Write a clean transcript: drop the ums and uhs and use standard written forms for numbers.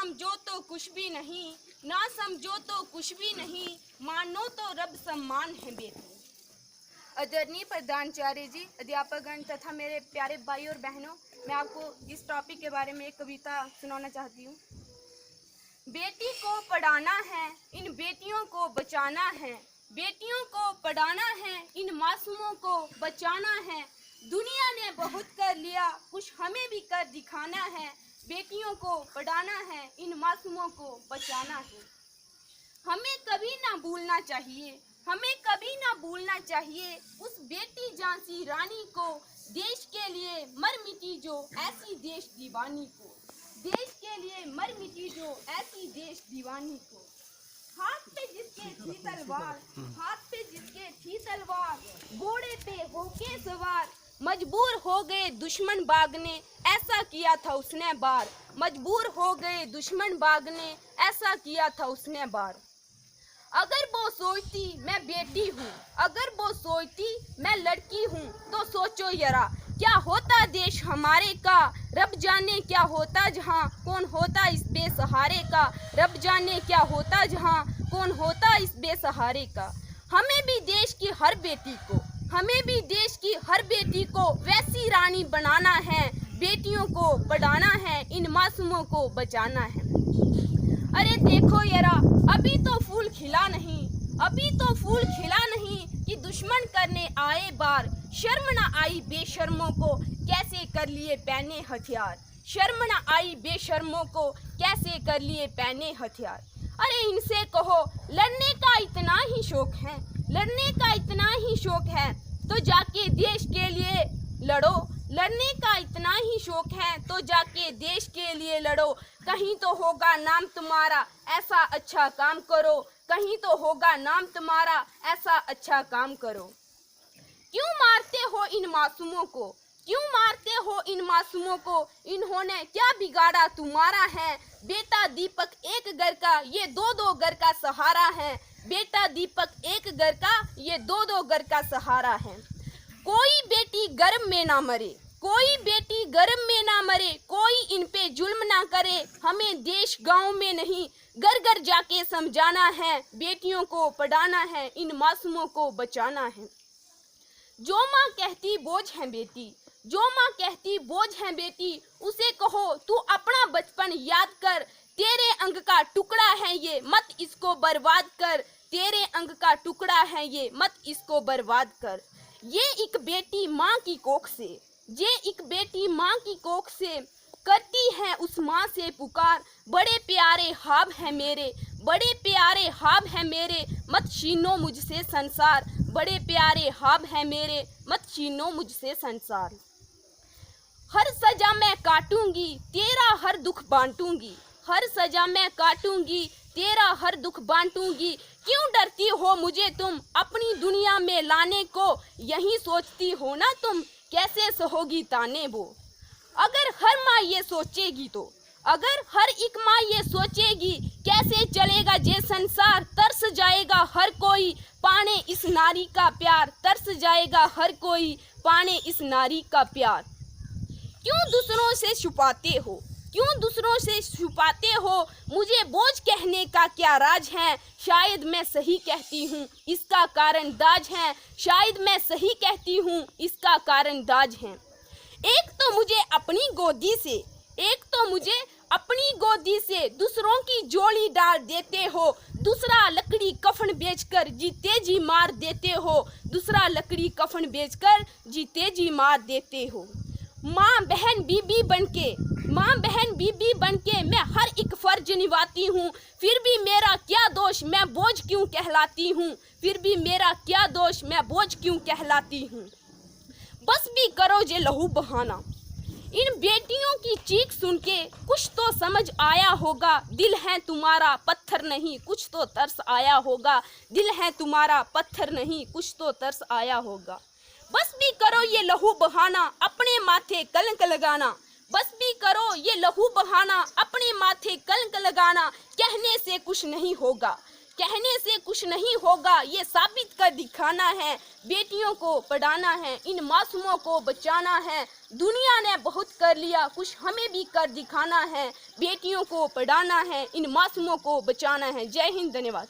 समझो तो कुछ भी नहीं, ना समझो तो कुछ भी नहीं, मानो तो रब सम्मान है बेटी। आदरणीय प्रधानाचार्य जी, अध्यापकगण तथा मेरे प्यारे भाई और बहनों, मैं आपको इस टॉपिक के बारे में एक कविता सुनाना चाहती हूँ। बेटी को पढ़ाना है, इन बेटियों को बचाना है, बेटियों को पढ़ाना है, इन मासूमों को बचाना है। दुनिया ने बहुत कर लिया, कुछ हमें भी कर दिखाना है, बेटियों को पढ़ाना है, इन मासूमों को बचाना है। हमें कभी ना भूलना चाहिए, हमें कभी ना भूलना चाहिए उस बेटी झांसी रानी को, देश के लिए मर मिटी जो ऐसी देश दीवानी को, देश के लिए मर मिटी जो ऐसी देश दीवानी को। हाथ पे जिसके थी तलवार, हाथ पे जिसके थी तलवार, घोड़े पे होके सवार, मजबूर हो गए दुश्मन भागने, ऐसा किया था उसने बार, मजबूर हो गए दुश्मन भागने, ऐसा किया था उसने बार। अगर वो सोचती मैं बेटी हूँ, अगर वो सोचती मैं लड़की हूँ, तो सोचो जरा क्या होता देश हमारे का, रब जाने क्या होता जहाँ, कौन होता इस बेसहारे का, रब जाने क्या होता जहाँ, कौन होता इस बेसहारे का। हमें भी देश की हर बेटी को, हमें भी देश की हर बेटी को वैसी रानी बनाना है, बेटियों को पढ़ाना है, इन मासूमों को बचाना है। अरे देखो यारा, अभी तो फूल खिला नहीं, अभी तो फूल खिला नहीं कि दुश्मन करने आए बार, शर्म न आई बेशर्मों को कैसे कर लिए पहने हथियार, शर्म न आई बेशर्मों को कैसे कर लिए पहने हथियार। अरे इनसे कहो लड़ने का इतना ही शौक है, लड़ने का इतना ही शौक है, तो जाके देश के लिए लड़ो, लड़ने का इतना ही शौक है, तो जाके देश के लिए लड़ो, कहीं तो होगा नाम तुम्हारा, ऐसा अच्छा काम करो, कहीं तो होगा नाम तुम्हारा, ऐसा अच्छा काम करो। क्यों मारते हो इन मासूमों को, क्यों मारते हो इन मासूमों को, इन्होंने क्या बिगाड़ा तुम्हारा है, बेटा दीपक एक घर का, ये दो दो घर का सहारा है, बेटा दीपक एक घर का, ये दो दो घर का सहारा है। कोई बेटी गर्भ में ना मरे, कोई बेटी गर्भ में ना मरे, कोई इन पे जुल्म ना करे, हमें देश गांव में नहीं घर घर जाके समझाना है, बेटियों को पढ़ाना है, इन मासूमों को बचाना है। जो माँ कहती बोझ है बेटी, जो माँ कहती बोझ है बेटी, उसे कहो तू अपना बचपन याद कर, तेरे अंग का टुकड़ा है ये, मत इसको बर्बाद कर, तेरे अंग का टुकड़ा है ये, मत इसको बर्बाद कर। ये एक बेटी माँ की कोख से, ये एक बेटी माँ की कोख से करती है उस माँ से पुकार, बड़े प्यारे ख्वाब है मेरे, बड़े प्यारे ख्वाब है मेरे, मत छीनो मुझसे संसार, बड़े प्यारे ख्वाब है मेरे, मत छीनो मुझसे संसार। हर सजा मैं काटूंगी, तेरा हर दुख बांटूंगी, हर सजा मैं काटूंगी, तेरा हर दुख बांटूंगी। क्यों डरती हो मुझे तुम अपनी दुनिया में लाने को, यही सोचती हो ना तुम कैसे सहोगी ताने वो। अगर हर माँ ये सोचेगी तो, अगर हर एक माँ ये सोचेगी, कैसे चलेगा ये संसार, तरस जाएगा हर कोई पाने इस नारी का प्यार, तरस जाएगा हर कोई पाने इस नारी का प्यार। क्यों दूसरों से छुपाते हो, क्यों दूसरों से छुपाते हो, मुझे बोझ कहने का क्या राज है, शायद मैं सही कहती हूँ इसका कारण दाज है, शायद मैं सही कहती हूँ इसका कारण दाज है। एक तो मुझे अपनी गोदी से, एक तो मुझे अपनी गोदी से दूसरों की जोड़ी डाल देते हो, दूसरा लकड़ी कफन बेचकर जीते जी मार देते हो, दूसरा लकड़ी कफन बेचकर जीते जी मार देते हो। माँ बहन बीबी बनके, माँ बहन बीबी बनके मैं हर एक फर्ज निभाती हूँ, फिर भी मेरा क्या दोष, मैं बोझ क्यों कहलाती हूँ, फिर भी मेरा क्या दोष, मैं बोझ क्यों कहलाती हूँ। बस भी करो ये लहू बहाना, इन बेटियों की चीख सुन के कुछ तो समझ आया होगा, दिल है तुम्हारा पत्थर नहीं कुछ तो तरस आया होगा, दिल है तुम्हारा पत्थर नहीं कुछ तो तरस आया होगा। बस भी करो ये लहू बहाना, अपने माथे कलंक लगाना, बस भी करो ये लहू बहाना, अपने माथे कलंक लगाना, कहने से कुछ नहीं होगा, कहने से कुछ नहीं होगा, ये साबित कर दिखाना है। बेटियों को पढ़ाना है, इन मासूमों को बचाना है। दुनिया ने बहुत कर लिया, कुछ हमें भी कर दिखाना है। बेटियों को पढ़ाना है, इन मासूमों को बचाना है। जय हिंद, धन्यवाद।